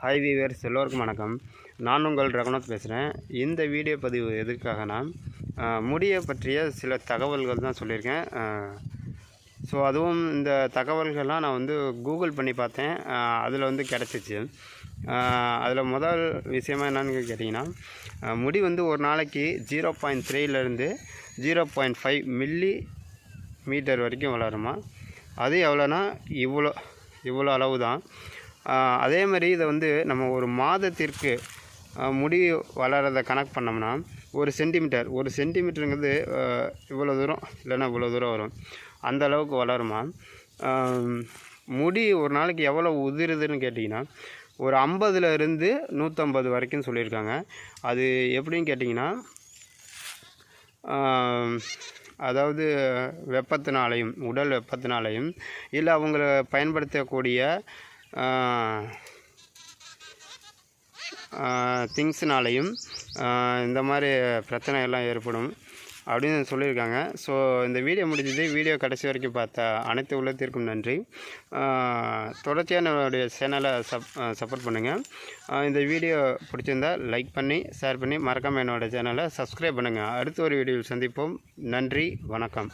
Hi viewers, எல்லோருக்கும் வணக்கம். நான் உங்கள் ரகுநாத் பேசுகிறேன். இந்த வீடியோ பதிவு எதுக்காகனா, முடியை பற்றிய சில தகவல்கள் தான் சொல்லியிருக்கேன். ஸோ அதுவும் இந்த தகவல்கள்லாம் நான் வந்து கூகுள் பண்ணி பார்த்தேன். அதில் வந்து கிடச்சிச்சு. அதில் முதல் விஷயமா என்னென்னு கேட்டிங்கன்னா, முடி வந்து ஒரு நாளைக்கு 0.3லேருந்து 0.5 மில்லி மீட்டர் வரைக்கும் வளருமா. அது எவ்வளோனா இவ்வளோ அளவு தான். அதே மாதிரி இதை வந்து நம்ம ஒரு மாதத்திற்கு முடி வளர்கிறத கணக்கு பண்ணோம்னா ஒரு சென்டிமீட்டருங்கிறது இவ்வளோ தூரம் இல்லைன்னா இவ்வளோ தூரம் வரும். அந்த அளவுக்கு வளருமா. முடி ஒரு நாளைக்கு எவ்வளோ உதிருதுன்னு கேட்டிங்கன்னா, ஒரு 50லேருந்து 150 வரைக்கும் சொல்லியிருக்காங்க. அது எப்படின்னு கேட்டிங்கன்னா, அதாவது வெப்பத்தினாலையும் உடல் வெப்பத்தினாலையும் இல்லை அவங்கள பயன்படுத்தக்கூடிய திங்ஸ்னாலையும் இந்த மாதிரி பிரச்சனை எல்லாம் ஏற்படும் அப்படின்னு சொல்லியிருக்காங்க. ஸோ இந்த வீடியோ முடிஞ்சது. வீடியோ கடைசி வரைக்கும் பார்த்த அனைத்து உள்ளத்திற்கும் நன்றி. தொடர்ச்சியாக என்னுடைய சேனலை சப்போர்ட் பண்ணுங்கள். இந்த வீடியோ பிடிச்சிருந்தால் லைக் பண்ணி ஷேர் பண்ணி மறக்காமல் என்னோடய சேனலை சப்ஸ்கிரைப் பண்ணுங்கள். அடுத்த ஒரு வீடியோவில் சந்திப்போம். நன்றி, வணக்கம்.